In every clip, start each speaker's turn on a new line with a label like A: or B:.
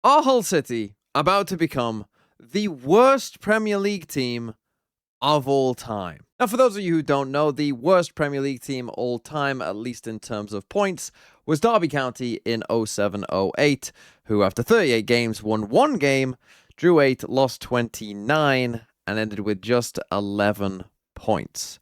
A: Are Hull City about to become the worst Premier League team of all time? Now, for those of you who don't know, the worst Premier League team all time, at least in terms of points, was Derby County in 07-08, who after 38 games won one game, drew 8, lost 29, and ended with just 11 points.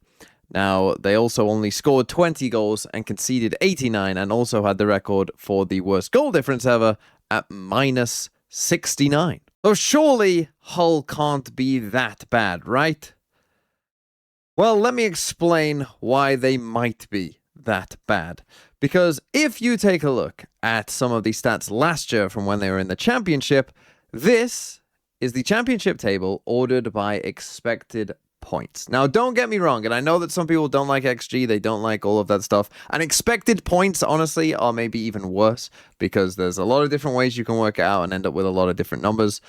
A: Now, they also only scored 20 goals and conceded 89, and also had the record for the worst goal difference ever at minus 69. So surely Hull can't be that bad, right? Well, let me explain why they might be that bad. Because if you take a look at some of the stats last year from when they were in the Championship, this is the Championship table ordered by expected points. Now, don't get me wrong, and I know that some people don't like XG, they don't like all of that stuff, and expected points, honestly, are maybe even worse, because there's a lot of different ways you can work it out and end up with a lot of different numbers.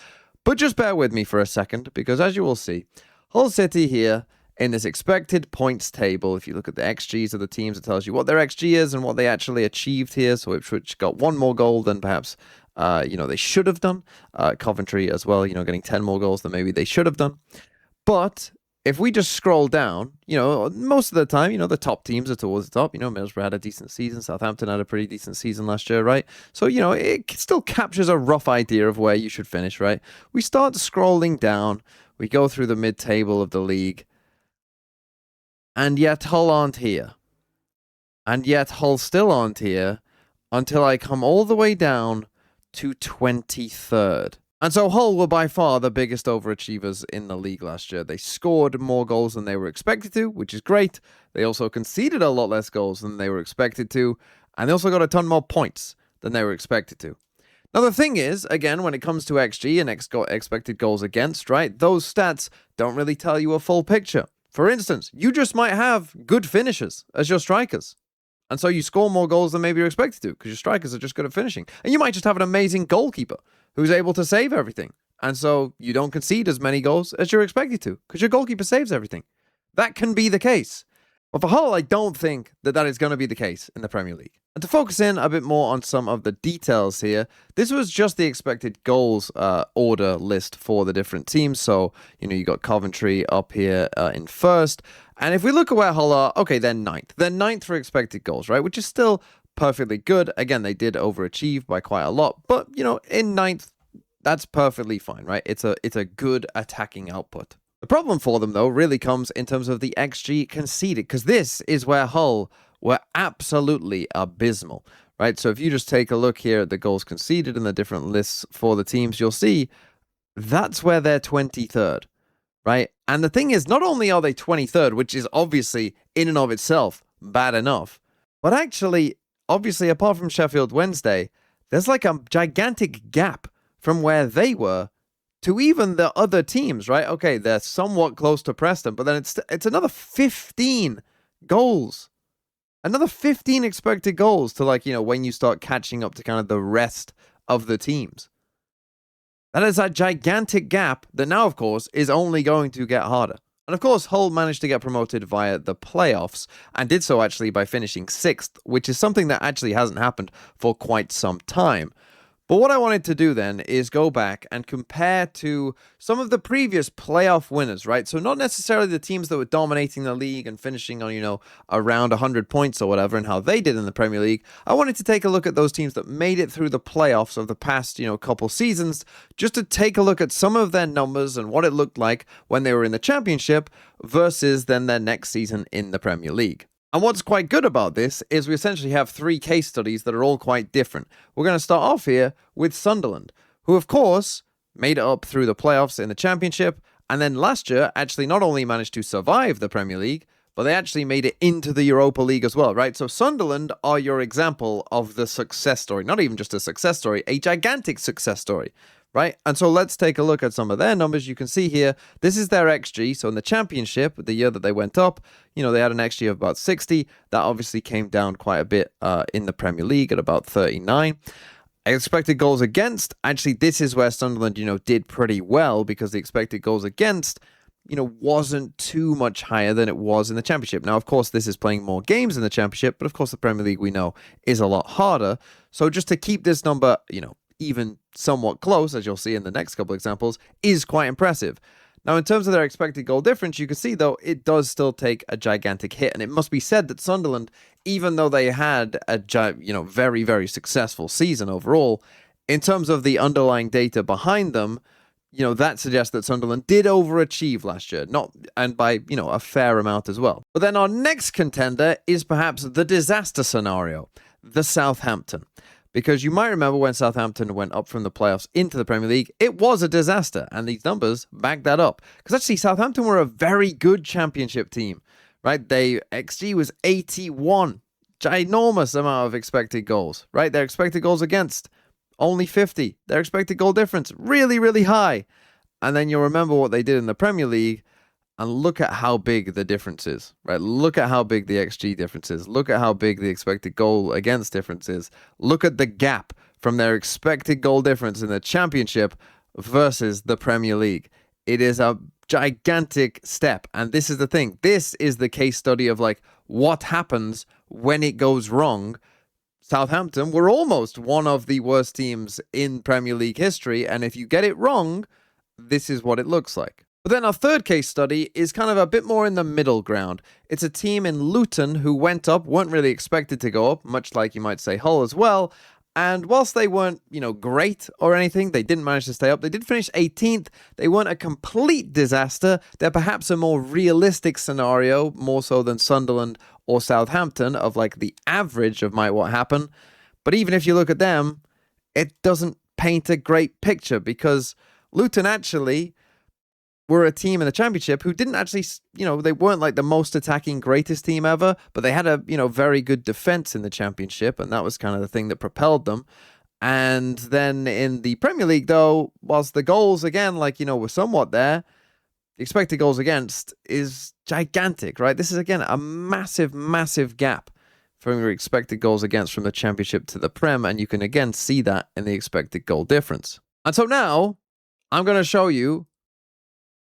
A: But just bear with me for a second, because as you will see, Hull City here, in this expected points table, if you look at the XGs of the teams, it tells you what their XG is and what they actually achieved here. So Ipswich got one more goal than perhaps, they should have done. Coventry as well, getting 10 more goals than maybe they should have done. But if we just scroll down, most of the time, the top teams are towards the top. Middlesbrough had a decent season. Southampton had a pretty decent season last year, right? So, it still captures a rough idea of where you should finish, right? We start scrolling down. We go through the mid-table of the league. And yet Hull aren't here. And yet Hull still aren't here until I come all the way down to 23rd. And so Hull were by far the biggest overachievers in the league last year. They scored more goals than they were expected to, which is great. They also conceded a lot less goals than they were expected to. And they also got a ton more points than they were expected to. Now, the thing is, again, when it comes to XG and expected goals against, right, those stats don't really tell you a full picture. For instance, you just might have good finishers as your strikers. And so you score more goals than maybe you're expected to because your strikers are just good at finishing. And you might just have an amazing goalkeeper who's able to save everything. And so you don't concede as many goals as you're expected to because your goalkeeper saves everything. That can be the case. But for Hull, I don't think that is going to be the case in the Premier League. And to focus in a bit more on some of the details here, this was just the expected goals order list for the different teams. So, you got Coventry up here in first. And if we look at where Hull are, okay, they're ninth. They're ninth for expected goals, right? Which is still perfectly good. Again, they did overachieve by quite a lot. But, in ninth, that's perfectly fine, right? It's a good attacking output. The problem for them, though, really comes in terms of the XG conceded, because this is where Hull were absolutely abysmal, right? So if you just take a look here at the goals conceded and the different lists for the teams, you'll see that's where they're 23rd, right? And the thing is, not only are they 23rd, which is obviously in and of itself bad enough, but actually, obviously, apart from Sheffield Wednesday, there's like a gigantic gap from where they were to even the other teams, right? Okay, they're somewhat close to Preston, but then it's another 15 goals. Another 15 expected goals to when you start catching up to kind of the rest of the teams. That is a gigantic gap that now, of course, is only going to get harder. And of course, Hull managed to get promoted via the playoffs and did so actually by finishing 6th, which is something that actually hasn't happened for quite some time. But what I wanted to do then is go back and compare to some of the previous playoff winners, right? So not necessarily the teams that were dominating the league and finishing on, around 100 points or whatever and how they did in the Premier League. I wanted to take a look at those teams that made it through the playoffs of the past, couple seasons, just to take a look at some of their numbers and what it looked like when they were in the Championship versus then their next season in the Premier League. And what's quite good about this is we essentially have 3 case studies that are all quite different. We're going to start off here with Sunderland, who of course made it up through the playoffs in the Championship, and then last year actually not only managed to survive the Premier League, but they actually made it into the Europa League as well, right? So Sunderland are your example of the success story. Not even just a success story, a gigantic success story, right? And so let's take a look at some of their numbers. You can see here, this is their XG. So in the Championship, the year that they went up, they had an XG of about 60. That obviously came down quite a bit in the Premier League at about 39. Expected goals against, actually, this is where Sunderland, did pretty well because the expected goals against, wasn't too much higher than it was in the Championship. Now, of course, this is playing more games in the Championship, but of course, the Premier League, we know, is a lot harder. So just to keep this number, even somewhat close, as you'll see in the next couple examples, is quite impressive. Now, in terms of their expected goal difference, you can see, though, it does still take a gigantic hit. And it must be said that Sunderland, even though they had a very, very successful season overall, in terms of the underlying data behind them, that suggests that Sunderland did overachieve last year, and by, a fair amount as well. But then our next contender is perhaps the disaster scenario, the Southampton. Because you might remember when Southampton went up from the playoffs into the Premier League, it was a disaster, and these numbers back that up. Because actually, Southampton were a very good championship team, right? XG was 81, ginormous amount of expected goals, right? Their expected goals against, only 50. Their expected goal difference, really, really high. And then you'll remember what they did in the Premier League, and look at how big the difference is, right? Look at how big the XG difference is. Look at how big the expected goal against difference is. Look at the gap from their expected goal difference in the Championship versus the Premier League. It is a gigantic step. And this is the thing. This is the case study of what happens when it goes wrong. Southampton were almost one of the worst teams in Premier League history. And if you get it wrong, this is what it looks like. But then our third case study is kind of a bit more in the middle ground. It's a team in Luton who went up, weren't really expected to go up, much like you might say Hull as well. And whilst they weren't, great or anything, they didn't manage to stay up. They did finish 18th. They weren't a complete disaster. They're perhaps a more realistic scenario, more so than Sunderland or Southampton, of the average of what happen. But even if you look at them, it doesn't paint a great picture, because Luton actually were a team in the Championship who didn't actually, they weren't the most attacking greatest team ever, but they had a, very good defense in the Championship, and that was kind of the thing that propelled them. And then in the Premier League, though, whilst the goals, again, were somewhat there, the expected goals against is gigantic, right? This is, again, a massive, massive gap from your expected goals against from the Championship to the Prem, and you can, again, see that in the expected goal difference. And so now, I'm going to show you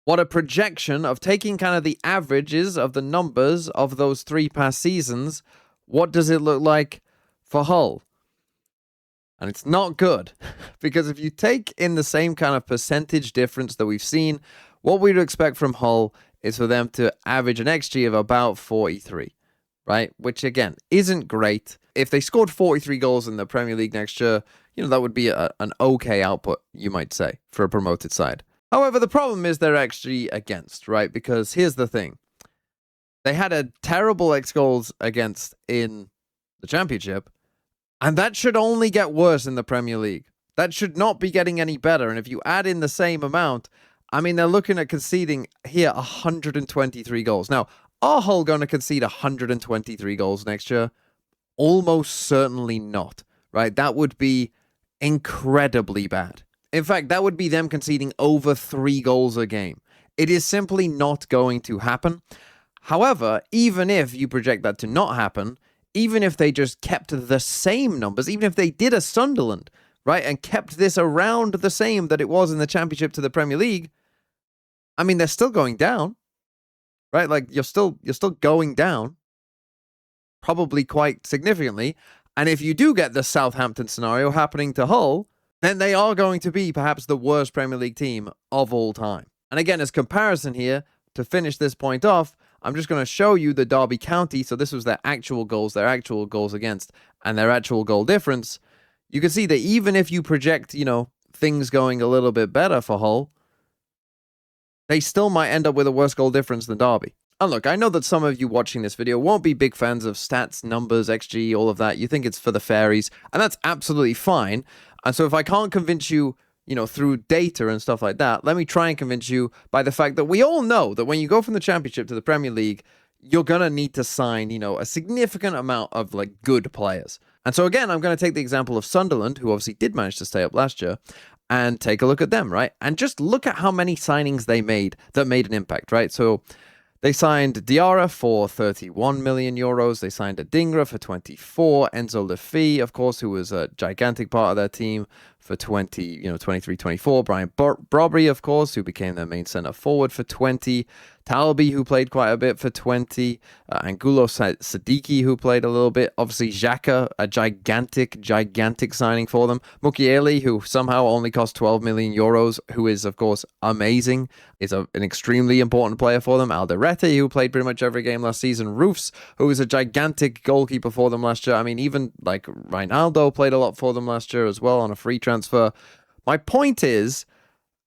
A: what a projection of taking kind of the averages of the numbers of those 3 past seasons, what does it look like for Hull? And it's not good, because if you take in the same kind of percentage difference that we've seen, what we'd expect from Hull is for them to average an XG of about 43, right? Which, again, isn't great. If they scored 43 goals in the Premier League next year, that would be an okay output, you might say, for a promoted side. However, the problem is their XG against, right? Because here's the thing. They had a terrible X goals against in the Championship, and that should only get worse in the Premier League. That should not be getting any better. And if you add in the same amount, they're looking at conceding here 123 goals. Now, are Hull going to concede 123 goals next year? Almost certainly not, right? That would be incredibly bad. In fact, that would be them conceding over 3 goals a game. It is simply not going to happen. However, even if you project that to not happen, even if they just kept the same numbers, even if they did a Sunderland, right, and kept this around the same that it was in the Championship to the Premier League, they're still going down, right? You're still going down, probably quite significantly. And if you do get the Southampton scenario happening to Hull, then they are going to be perhaps the worst Premier League team of all time. And again, as comparison here, to finish this point off, I'm just going to show you the Derby County. So this was their actual goals against, and their actual goal difference. You can see that even if you project, things going a little bit better for Hull, they still might end up with a worse goal difference than Derby. And look, I know that some of you watching this video won't be big fans of stats, numbers, XG, all of that. You think it's for the fairies, and that's absolutely fine. And so if I can't convince you, through data and stuff like that, let me try and convince you by the fact that we all know that when you go from the Championship to the Premier League, you're going to need to sign, a significant amount of good players. And so again, I'm going to take the example of Sunderland, who obviously did manage to stay up last year, and take a look at them, right? And just look at how many signings they made that made an impact, right? So they signed Diarra for 31 million euros. They signed Adingra for 24. Enzo Lefebvre, of course, who was a gigantic part of their team, for 23, 24. Brian Brobry, of course, who became their main center forward for 20. Talby, who played quite a bit for 20. Angulo Sadiki, who played a little bit. Obviously, Xhaka, a gigantic signing for them. Mukiele, who somehow only cost 12 million euros, who is, of course, amazing, is an extremely important player for them. Alderete, who played pretty much every game last season. Roofs, who was a gigantic goalkeeper for them last year. I mean, even like Ronaldo played a lot for them last year as well on a free transfer. My point is,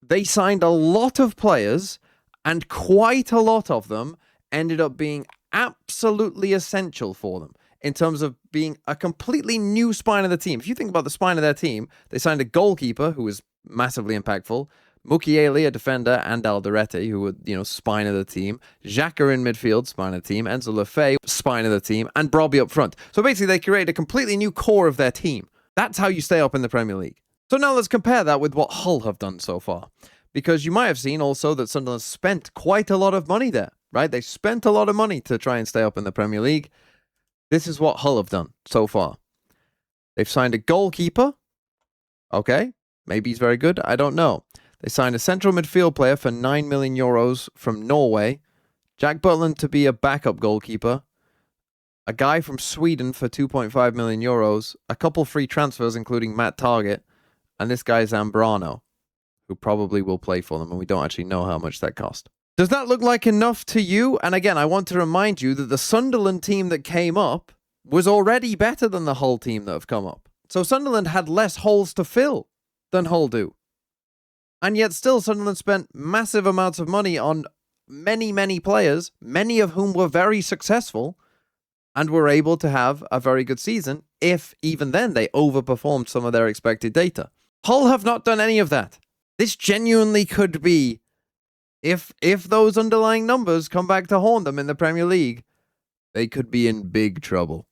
A: they signed a lot of players, and quite a lot of them ended up being absolutely essential for them in terms of being a completely new spine of the team. If you think about the spine of their team, they signed a goalkeeper who was massively impactful, Mukiele, a defender, and Alderete, who were, spine of the team, Xhaka in midfield, spine of the team, Enzo Lefebvre, spine of the team, and Brobby up front. So basically, they created a completely new core of their team. That's how you stay up in the Premier League. So now let's compare that with what Hull have done so far. Because you might have seen also that Sunderland spent quite a lot of money there, right? They spent a lot of money to try and stay up in the Premier League. This is what Hull have done so far. They've signed a goalkeeper. Okay, maybe he's very good. I don't know. They signed a central midfield player for 9 million euros from Norway. Jack Butland to be a backup goalkeeper. A guy from Sweden for 2.5 million euros. A couple free transfers, including Matt Targett. And this guy Zambrano, who probably will play for them, and we don't actually know how much that cost. Does that look like enough to you? And again, I want to remind you that the Sunderland team that came up was already better than the Hull team that have come up. So Sunderland had less holes to fill than Hull do. And yet still Sunderland spent massive amounts of money on many players, many of whom were very successful, and were able to have a very good season, if even then they overperformed some of their expected data. Hull have not done any of that. This genuinely could be, if those underlying numbers come back to haunt them in the Premier League, they could be in big trouble.